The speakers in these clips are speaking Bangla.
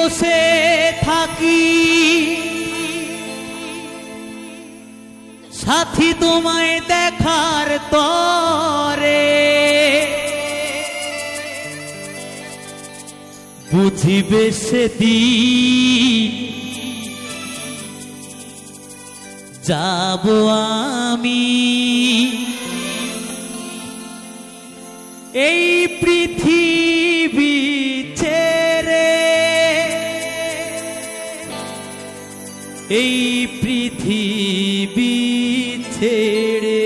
বসে থাকি সাথী তোমায় দেখার তরে, বুঝিবে সেদিন যাব আমি এই পৃথিবী ছেড়ে, এই পৃথিবী ছেড়ে।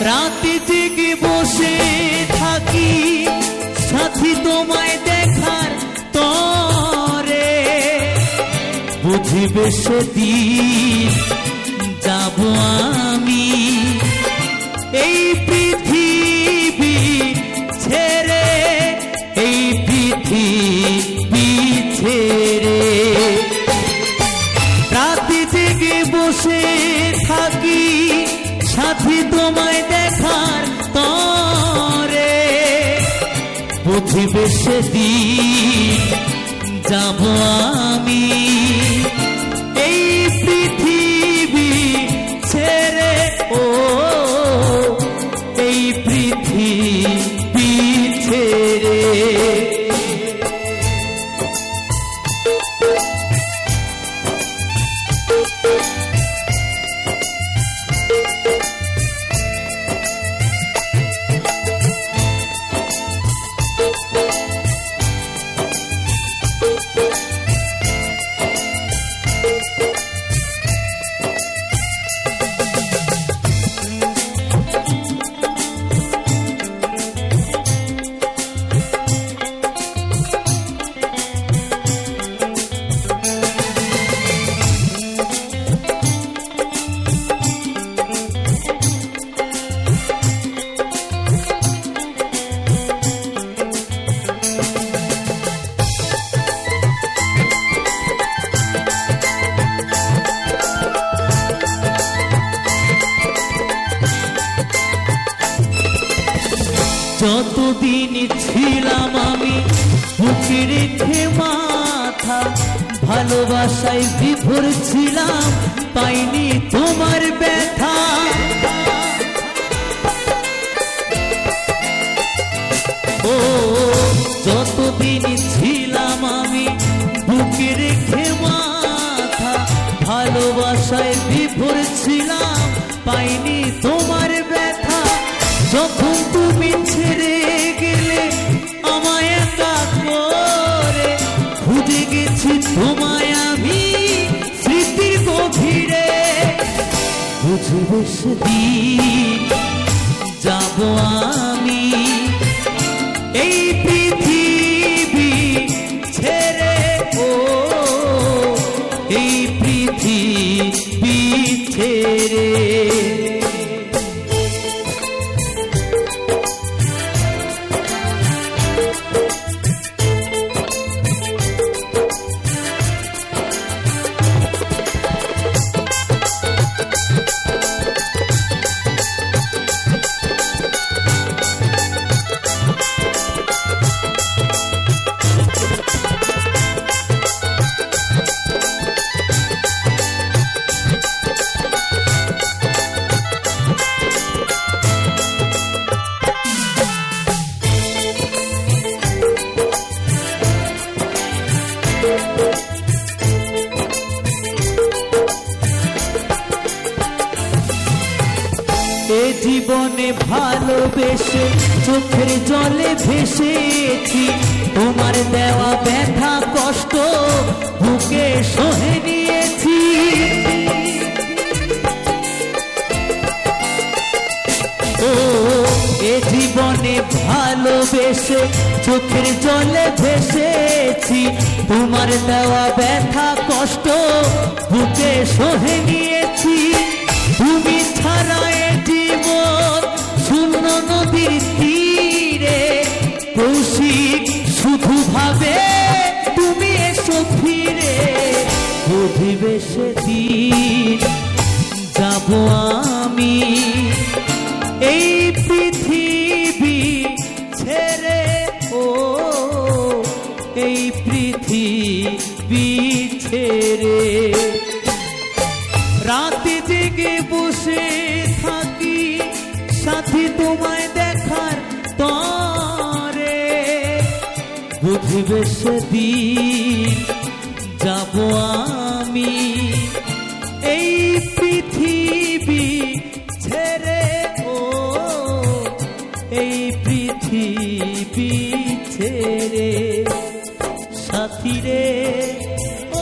রাতে জেগে বসে থাকি সাথী তোমায় দেখার তরে, বুঝিবে সেদিন যাব আমি এই পৃথিবী ছেড়ে, এই পৃথিবী ছেড়ে। রাতে জেগে বসে থাকি সাথী তোমায় দেখার তরে, বুঝিবে সেদিন যাব আমি এই পৃথিবী ছেড়ে, ও এই পৃথিবী ছেড়ে। যতদিন ছিলাম আমি বুকে রেখে মাথা, ভালোবাসায় বিভোর ছিলাম পাইনি তোমার ব্যথা। ও যতদিন ছিলাম আমি বুকে রেখে মাথা, ভালোবাসায় বিভোর ছিলাম পাইনি তোমার ব্যথা। যখন তুমি ছেড়ে গেলে আমায় একা করে, খুঁজে গেছি তোমায় আমি স্মৃতির গভীরে, বুঝবে সেদিন যাব আমি এই পৃথিবী ছেড়ে, ও এই পৃথিবী ছেড়ে। ভালোবেসে চোখের জলে ভেসেছি, তোমার দেওয়া ব্যথা কষ্ট বুকে সহে নিয়েছি। ও এ জীবনে ভালোবেসে চোখের জলে ভেসেছি, তোমার দেওয়া ব্যথা কষ্ট বুকে সহে নিয়েছি। তুমি ছাড়া এ জীবন শূন্য নদীর তীরে, কৌশিক শুধু ভাবে তুমি এসো ফিরে। বুঝিবে সেদিন যাব আমি এই পৃথিবী ছেড়ে, ও এই পৃথিবী ছেড়ে। রাতে জেগে বসে থাকি সাথী তোমায় দেখার তরে, বুঝবে সেদিন যাব আমি এই পৃথিবী ছেড়ে, ও এই পৃথিবী ছেড়ে। সাথী রে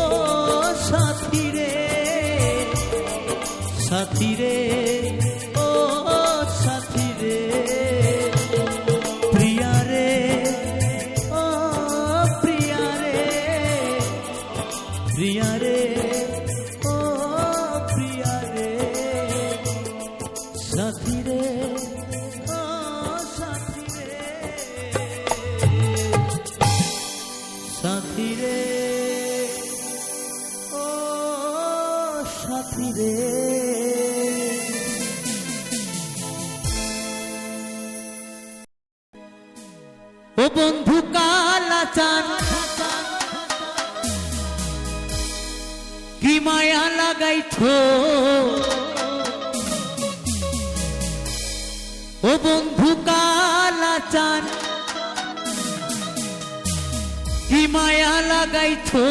ও সাথী রে, সাথী রে ও সাথী রে, প্রিয়া রে ও প্রিয়া রে, প্রিয়া রে ও প্রিয়া রে, সাথী রে ও সাথী রে, সাথী রে ও সাথী রে। ও বন্ধু কালাচান কি মায়া লাগাইছো, ও বন্ধু কালাচান কি মায়া লাগাইছো।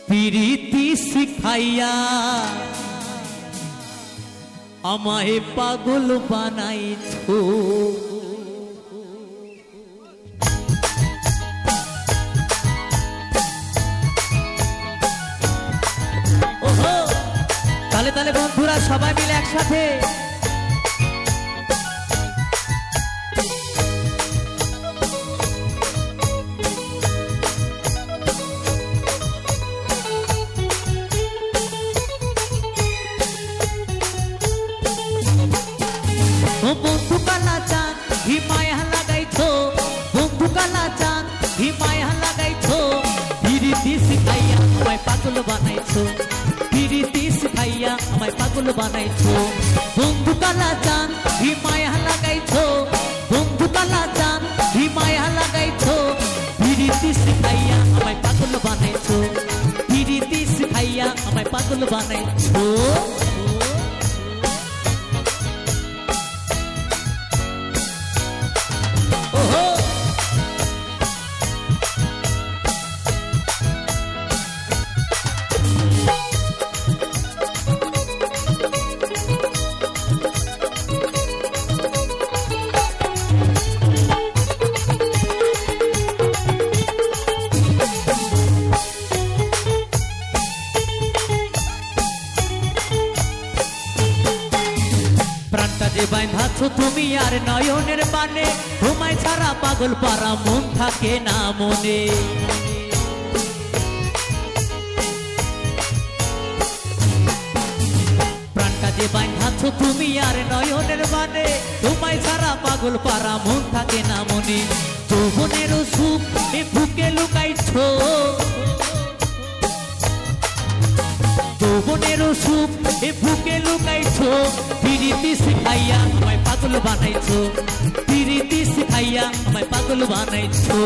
প্রীতি শিখাইয়া আমায় পাগল বানাইছো। ওহো, তাহলে তাহলে বন্ধুরা সবাই মিলে একসাথে। বন্ধু কালাচান হি মায়া লাগাইছো, বন্ধু কালাচান হি মায়া লাগাইছো। প্রীতি শিখাইয়া আমায় পাগল বানাইছো, প্রীতি শিখাইয়া আমায় পাগল বানাইছো। বন্ধু কালাচান হি মায়া লাগাইছো, বন্ধু কালাচান হি মায়া লাগাইছো। প্রীতি শিখাইয়া আমায় পাগল বানাইছো, প্রীতি শিখাইয়া আমায় পাগল বানাইছো। বাঁধাছো তুমি আর নয়নের বানে, তোমায় ছাড়া পাগল পারা মন থাকে না মনে। প্রাণটা যে বাঁধাছো তুমি আর নয়নের বানে, তোমায় ছাড়া পাগল পারা মন থাকে না মনে। যৌবনেরও সুখ এ বুকে লুকাইছো, যৌবনেরও সুখ এ বুকে লুকাইছো। প্রীতি শিখাইয়া আমায় পাগল বানাইছো, প্রীতি শিখাইয়া আমায় পাগল বানাইছো।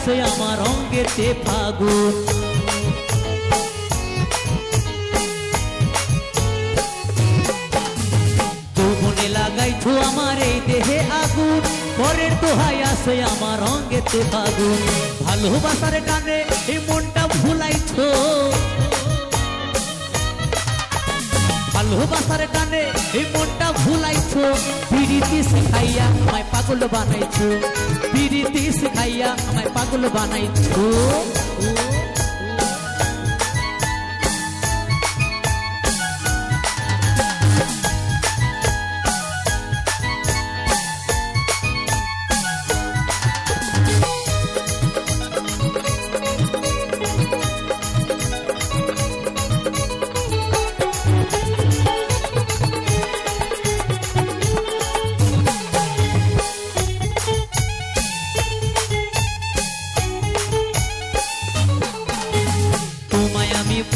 আসে আমার অঙ্গেতে ফাগুন। যৌবনে লাগাইছো আমার এই দেহে আগুন, পরের দোহাই আসে আমার অঙ্গেতে ফাগুন। ভালোবাসার টানে এই মনটা ভুলাইছো, ভালোবাসার টানে এই মনটা ভুলাইছো। পিরিতি শিখাইয়া আমায় পাগল বানাইছো, পিরিতি শিখাইয়া আমায় পাগল বানাইছো।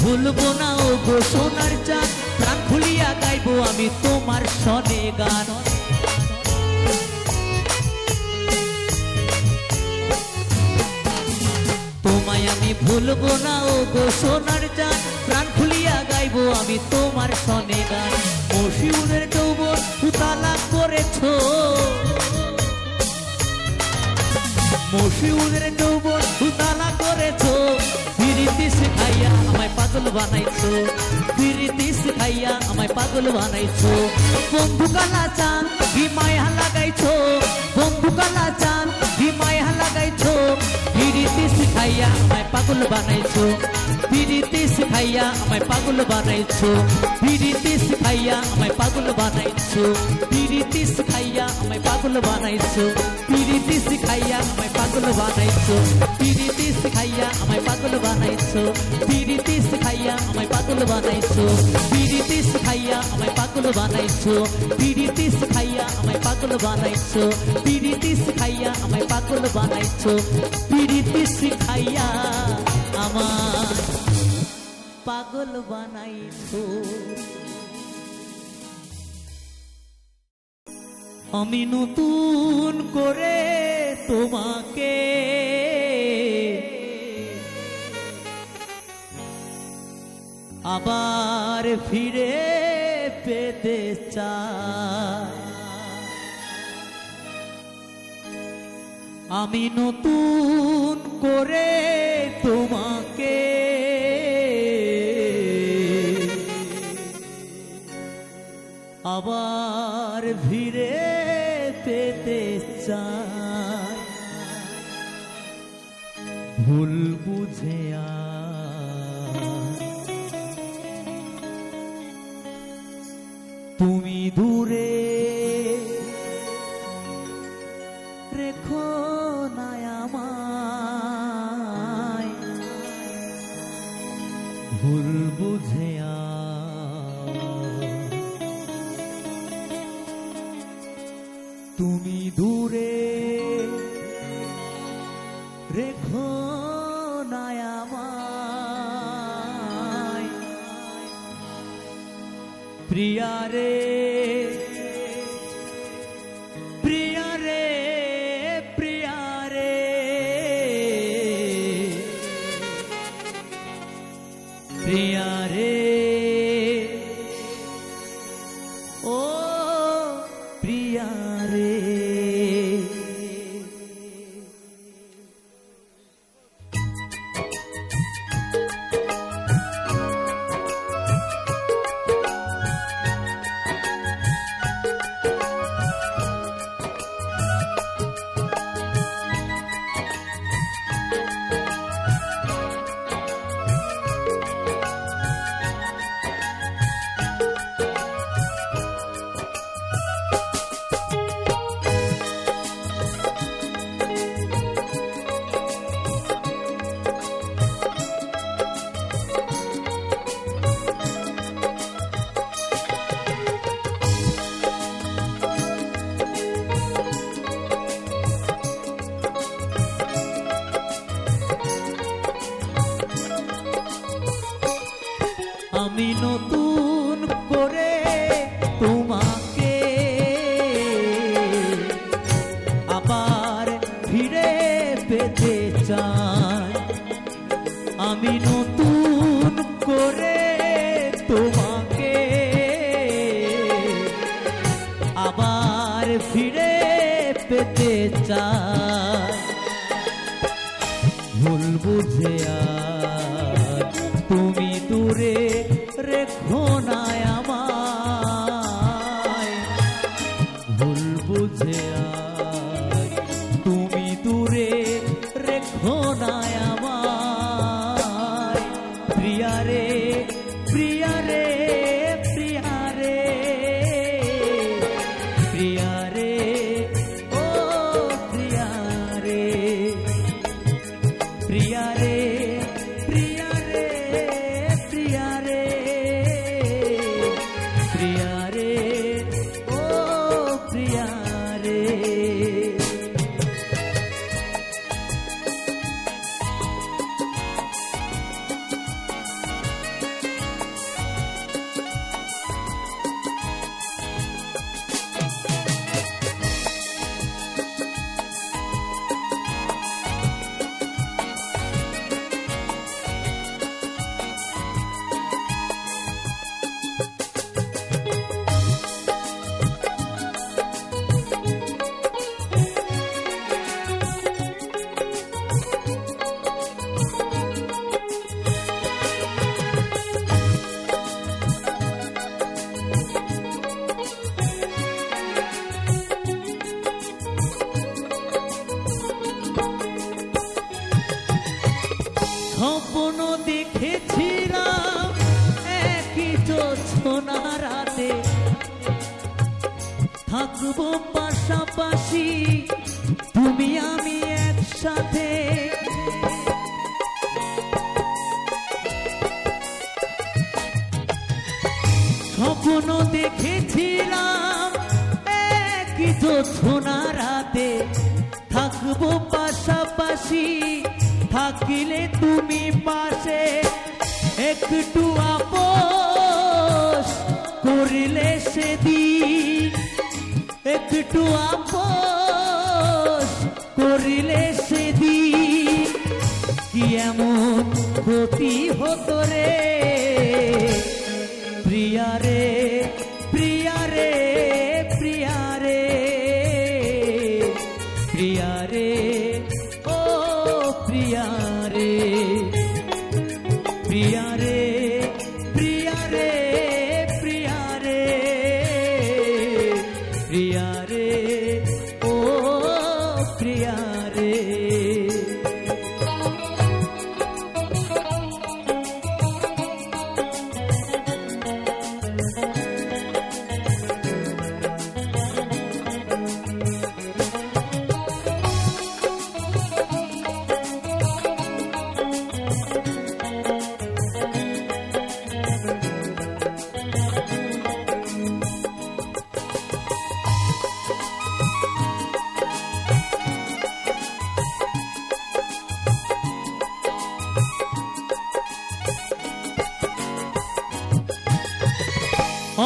ভুলবো না ও গো সোনার চাঁদ, প্রাণ খুলিয়া গাইবো আমি তোমার সনে গান। তোমায় আমি ভুলবো না ও গো সোনার চাঁদ, প্রাণ খুলিয়া গাইবো আমি তোমার সনে গান। মশিউরের যৌবন উতালা করেছো, মশিউরের যৌবন উতালা করেছো। পিরিতি শিখাইয়া আমায় পাগল বানাইছো, পিরিতি শিখাইয়া আমায় পাগল বানাইছো। বন্ধু কালা চাঁদ কি মায়া লাগাইছো, বন্ধু কালা চাঁদ কি মায়া লাগাইছো। পিরিতি শিখাইয়া আমায় পাগল বানাইছো, পিরিতি শিখাইয়া আমায় পাগল বানাইছো, পিরিতি শিখাইয়া আমায় পাগল বানাইছো, পিরিতি শিখাইয়া আমায় পাগল বানাইছো, পিরিতি শিখাইয়া আমায় পাগল বানাইছো, পিরিতি শিখাইয়া আমায় পাগল বানাইছো, পিরিতি শিখাইয়া আমায় পাগল বানাইছো, পিরিতি শিখাইয়া আমায় পাগল বানাইছো, পিরিতি শিখাইয়া আমায় পাগল বানাইছো, পিরিতি শিখাইয়া আমায় পাগল বানাইছো, পিরিতি শিখাইয়া আমায় পাগল বানাইছো। আমি নতুন করে তোমাকে আবার ফিরে পেতে চাই, আমি নতুন করে তোমাকে আবার ফিরে পেতে চাই। ভুল বুঝে তুমি দূরে রেখো না আমায়, ভুল বুঝে তুমি দূরে রেখো না আমায়। প্রিয়া রে প্রিয়া রে প্রিয়া রে, প্রিয়া রে ও প্রিয়া রে। আমি নতুন করে তোমাকে আবার ফিরে পেতে চাই। আমি নতুন করে তোমাকে আবার ফিরে পেতে চাই। ভুল বুঝে আর তুমি দূরে রেখো না আমায়, ভুল বুঝে আর তুমি দূরে রেখো না আমায়। প্রিয়া রে প্রিয়া রে প্রিয়া রে প্রিয়া রে ও প্রিয়া রে প্রিয়া রে প্রিয়া রে প্রিয়া রে প্রিয়া রে ও প্রিয়া রে। স্বপ্ন দেখেছিলাম একই জোছনা রাতে থাকবো পাশাপাশি তুমি আমি একসাথে। স্বপ্ন দেখেছিলাম একই জোছনা রাতে থাকবো পাশাপাশি, থাকিলে তুমি পাশে একটু আপোষ করিলে সেদিন, একটু আপোষ করিলে সেদিন কি এমন ক্ষতি হতো রে প্রিয়া রে প্রিয়া রে প্রিয়া রে প্রিয়া রে ও প্রিয়া রে প্রিয়া রে প্রিয়া রে প্রিয়া রে প্রিয়া রে ও প্রিয়া রে।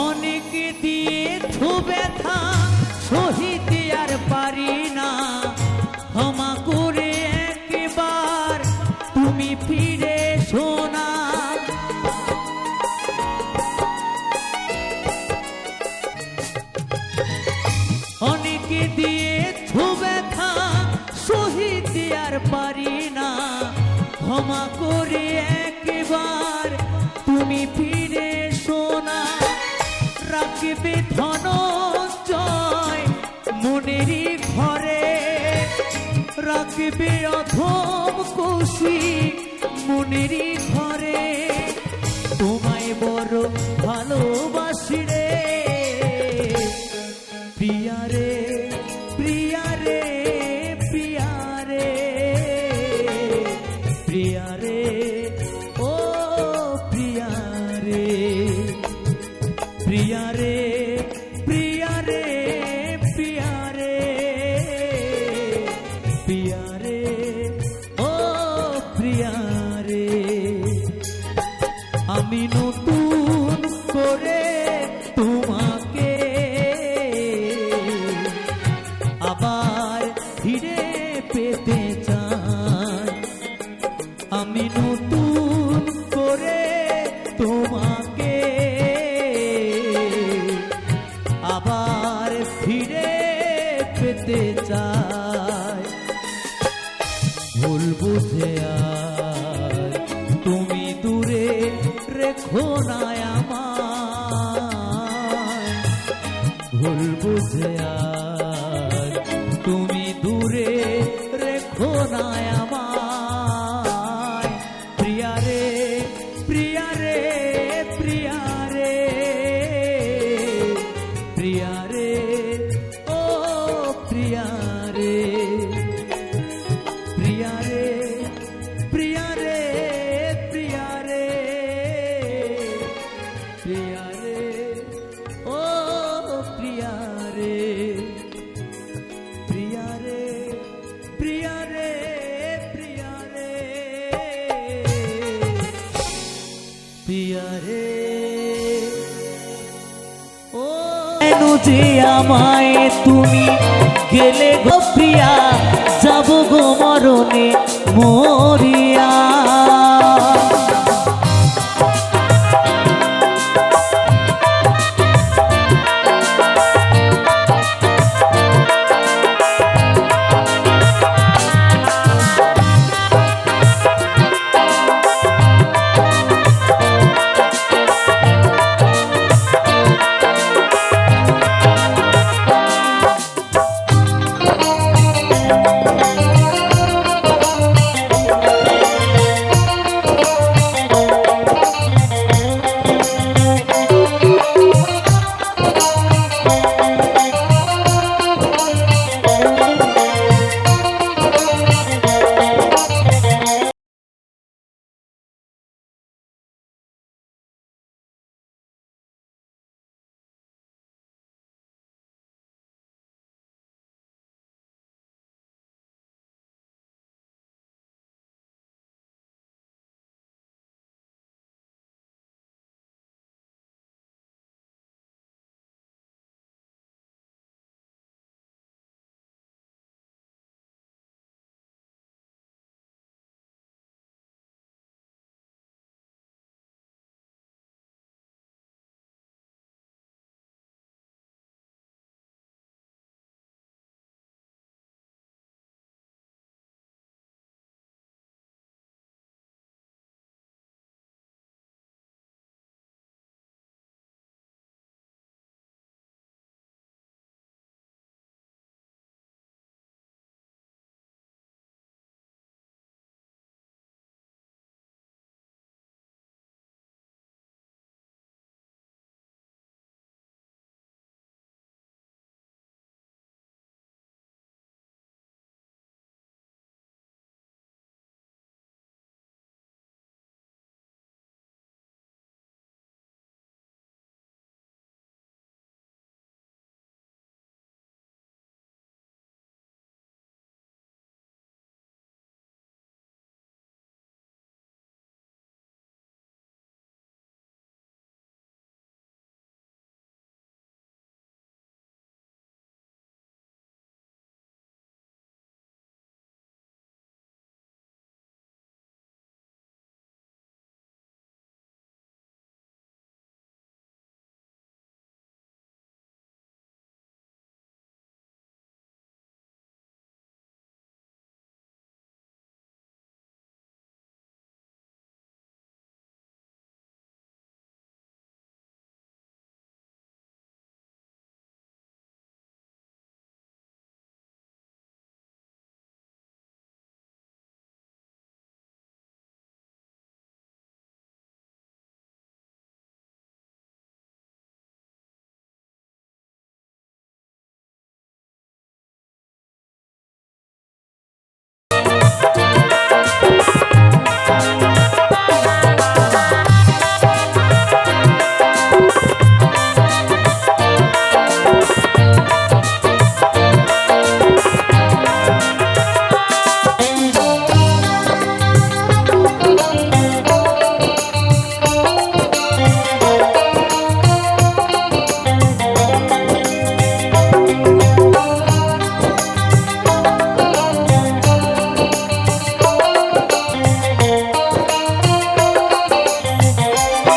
অনেক দিয়েছো ব্যথা সহিতে আর পারি না, ক্ষমা করে একবার তুমি ফিরে শোনা। অনেক দিয়েছো ব্যথা সহিতে আর পারি না, ক্ষমা করে একবার তুমি ফিরে শোনা। রাখবে ধনঞ্জয় মনেরই ঘরে, রাখবে অধম কৌশিক মনেরই ঘরে, তোমায় বড় ভালোবাসি রে প্রিয়া রে প্রিয়া রে প্রিয়া রে প্রিয়া রে ও প্রিয়া রে প্রিয়া রে প্রিয়া রে প্রিয়া রে প্রিয়া রে ও প্রিয়া রে। আমি নতুন করে তোমাকে আবার ফিরে পেতে চাই, আমি নতুন রেখো না আমায়, ভুল বুঝে আজ তুমি দূরে রেখো না আমায়। প্রিয়া রে প্রিয়া রে প্রিয়া রে প্রিয়া রে ও প্রিয়া রে প্রিয়া রে প্রিয়া রে প্রিয়া রে প্রিয়া রে ও প্রিয়া রে প্রিয়া রে প্রিয়া রে প্রিয়া রে প্রিয়া রে ও কেন যে আমায় তুমি গেলে গো প্রিয়া, যাব গো মরণে মরিয়া।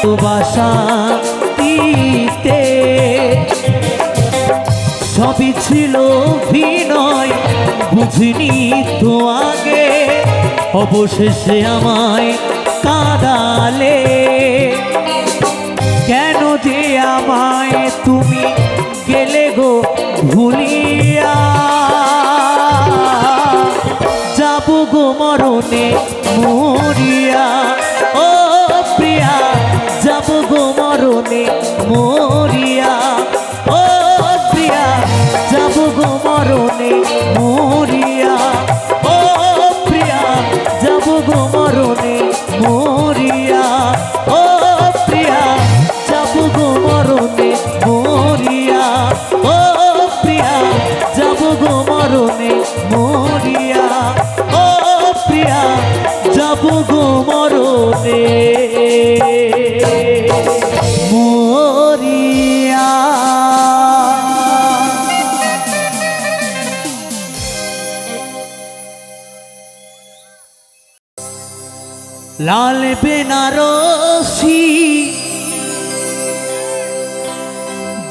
ভালোবাসাতে সবই ছিল বিনয়, বুঝিনি তো আগে অবশেষে আমায় কাঁদালে।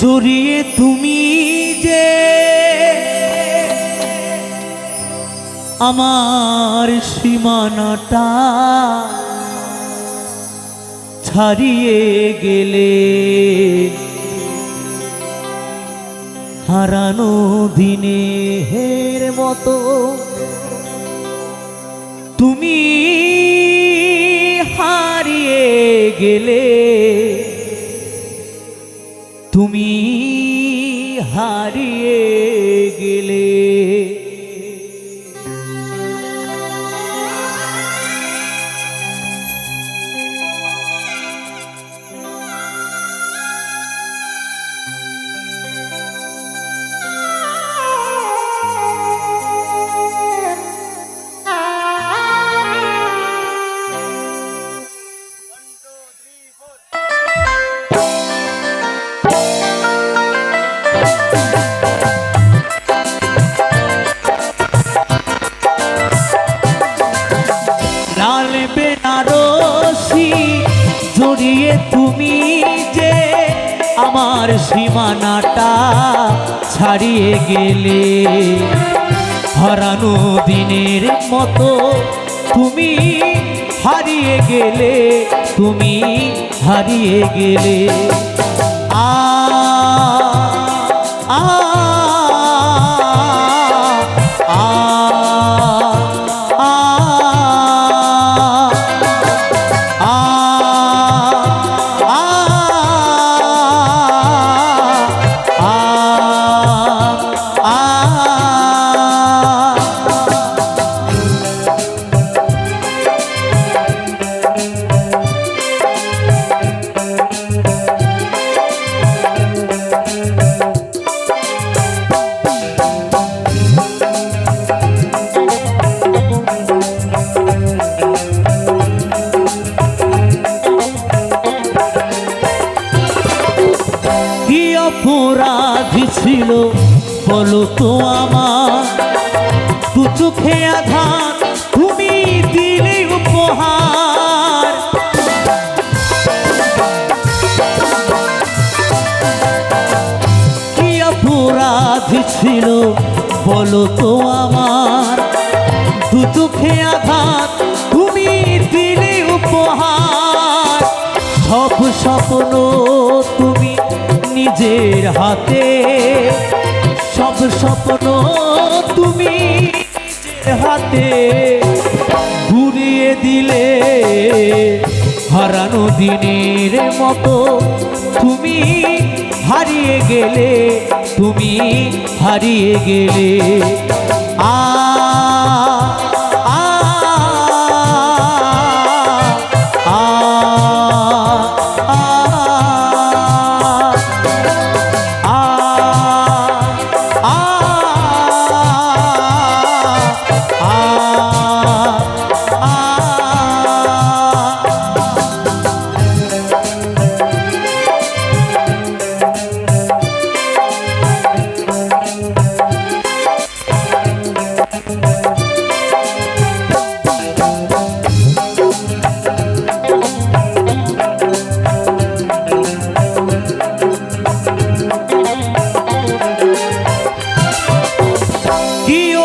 জড়িয়ে তুমি যে আমার সীমানাটা ছাড়িয়ে গেলে, হারানো দিনের মতো তুমি হারিয়ে গেলে, তুমি হারিয়ে গেলে। জড়িয়ে তুমি যে আমার সীমানাটা ছাড়িয়ে গেলে, হারানো দিনের মতো তুমি হারিয়ে গেলে, তুমি হারিয়ে গেলে। আ আ অপরাধী ছিল বলো তো আমার, দু চোখে আঘাত তুমি দিলে উপহার। কি অপরাধী ছিল বলো তো আমার, দু চোখে আঘাত তুমি দিলে উপহার। সব স্বপ্ন তুমি নিজের হাতে, সব স্বপ্ন তুমি নিজের হাতে ঘুরিয়ে দিলে, হারানো দিনের মতো তুমি হারিয়ে গেলে, তুমি হারিয়ে গেলে। আ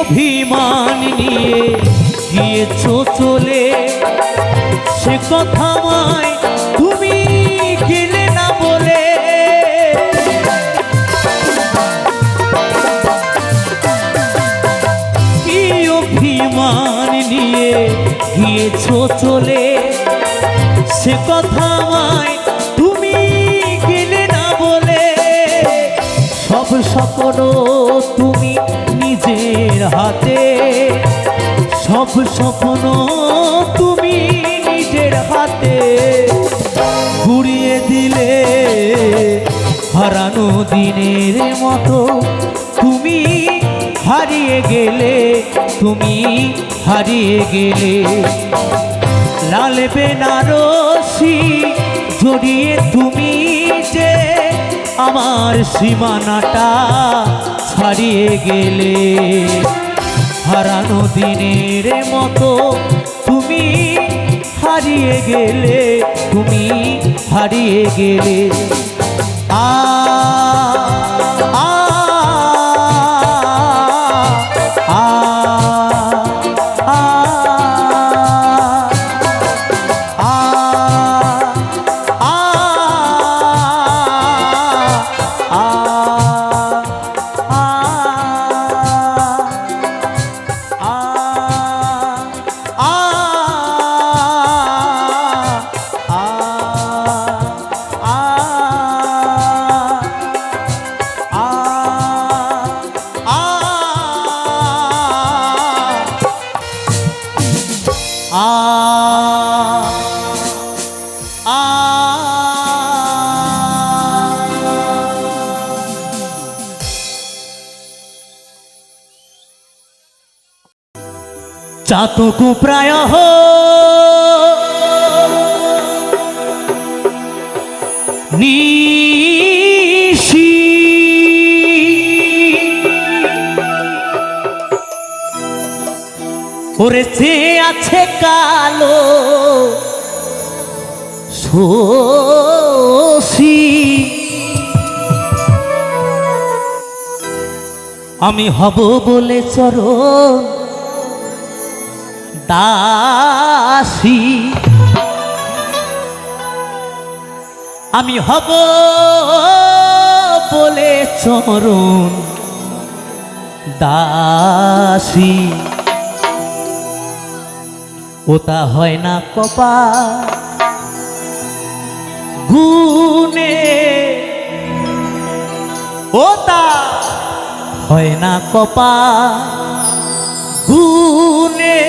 অভিমান নিয়ে গিয়েছো চলে, সে কথা আমায় তুমি গেলে না বলে। কি অভিমান নিয়ে গিয়েছো চলে, সে কথা আমায় তুমি গেলে না বলে। সব স্বপ্ন তুমি নিজের হাতে, সব স্বপ্ন তুমি নিজের হাতে ঘুরিয়ে দিলে, হারানো দিনের মতো তুমি হারিয়ে গেলে, তুমি হারিয়ে গেলে। লাল বেনারসি জড়িয়ে তুমি যে আমার সীমানাটা ছাড়িয়ে গেলে, হারানো দিনের মতো তুমি হারিয়ে গেলে, তুমি হারিয়ে গেলে। চাতকু প্রায় নিশি ওরে যে আছে কালো শোষী আমি হব বলে চরণ দাসী আমি হব বলে চরণ দাসী ওটা হয় না কপাল গুনে ওটা হয় না কপাল গুনে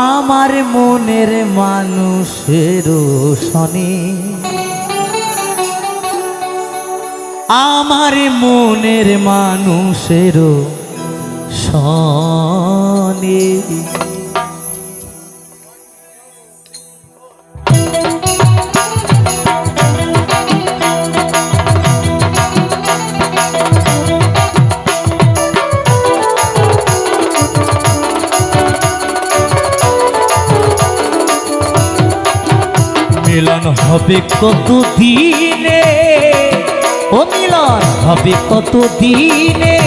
আমার মনের মানুষের শনি আমার মনের মানুষের শনি মিলন হবে কত দিনে ও মিলন হবে কত দিনে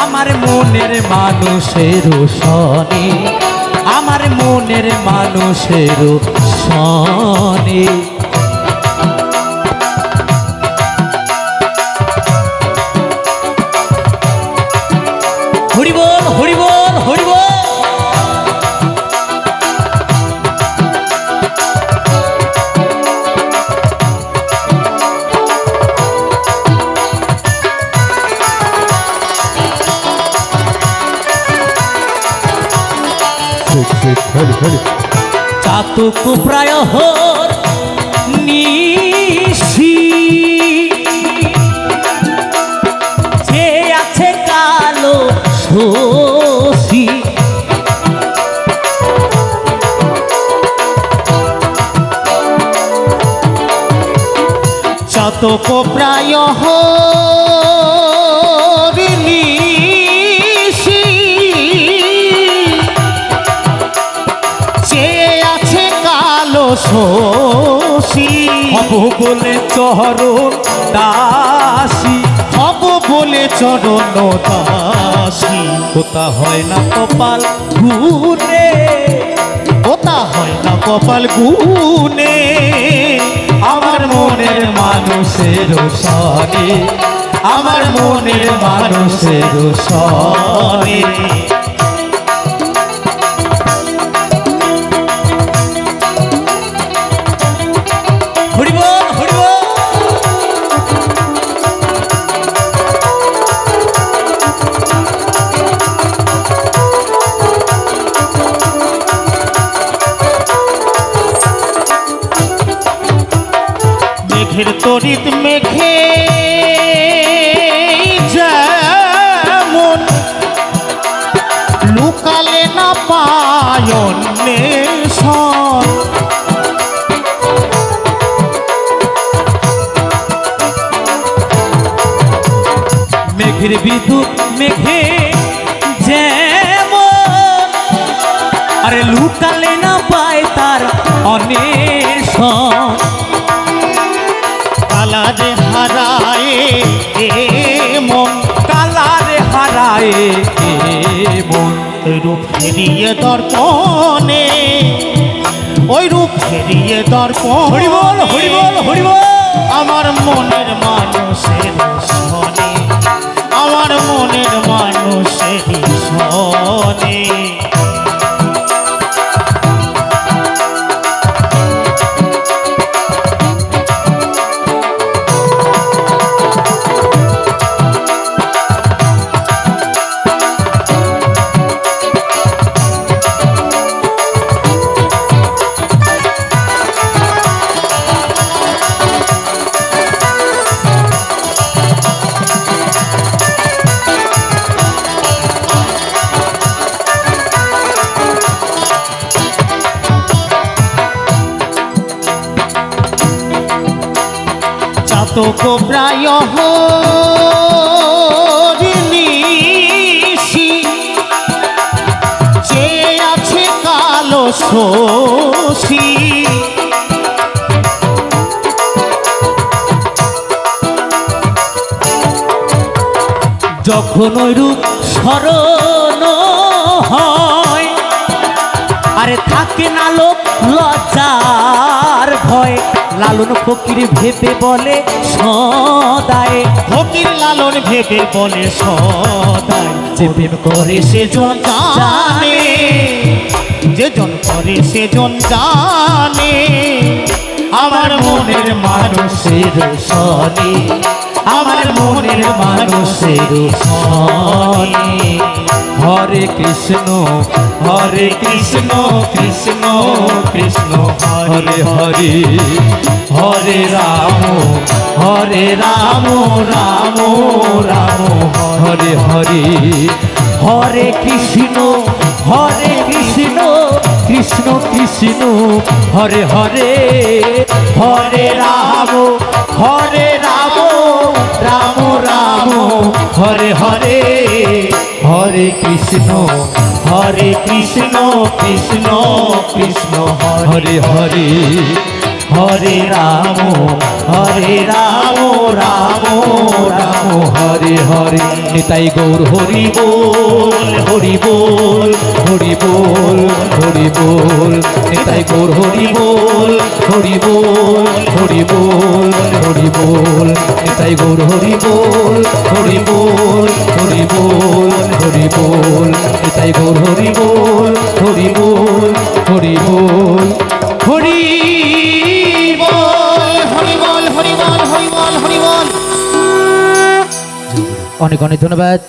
আমার মনের মানুষের শনি আমার মনের মানুষের শনি হরি বল হরি বল হরি বল চাতক প্রায় নিশি যে আছে কালো শোষী চাতক প্রায় শোষী হব বলে চরণ দাসী হব বলে চরণ দাসী ওটা হয় না কপাল গুনে ওটা হয় না কপাল গুনে আমার মনের মানুষের শনি আমার মনের মানুষের শনি মেঘের তরিত মেঘে যেমন লুকালে না পায় অন্বেষণ মেঘের বিদ্যুৎ মেঘে যেমন আরে লুকালে না পায় তার অন্বেষণ কালারে হারায় মন কালারে হারায় মন ওই রূপ ফেরিয়ে দর্পণে ওই রূপ ফেরিয়ে দর্পণ হরি বল হরি বল হরি বল আমার মনের মানুষের শনি আমার মনের মানুষের শনি তো কোবরায় নিশি যে আছে কালো শশী যখন ওই রূপ স্মরণ হয়, আরে থাকে না লোক লজ্জার ভয়। লালন ফকির ভেবে বলে সদায়, ফকির লালন ভেবে বলে সদাই, যে প্রেম করে সে জন জানে, যে জন করে সে জন জানে, আমার মনের মানুষের সনে, আমার মনের মানুষের সনে। হরে কৃষ্ণ হরে কৃষ্ণ কৃষ্ণ কৃষ্ণ হরে হরে হরে রাম রাম রাম হরে হরে হরে কৃষ্ণ কৃষ্ণ কৃষ্ণ হরে হরে হরে রাম রাম রাম হরে হরে হরে কৃষ্ণ কৃষ্ণ কৃষ্ণ কৃষ্ণ হরে হরে হরে রাম রাম রাম হরে হরে নিতাই গৌর হরি বল হরি বল হরি বল হরি বল নিতাই গৌর হরি বল হরি বল হরি বল হরি বল নিতাই গৌর হরি বল হরি বল হরি বল হরি বল নিতাই গৌর হরি বল হরি বল হরি বল হরি অনেক অনেক ধন্যবাদ।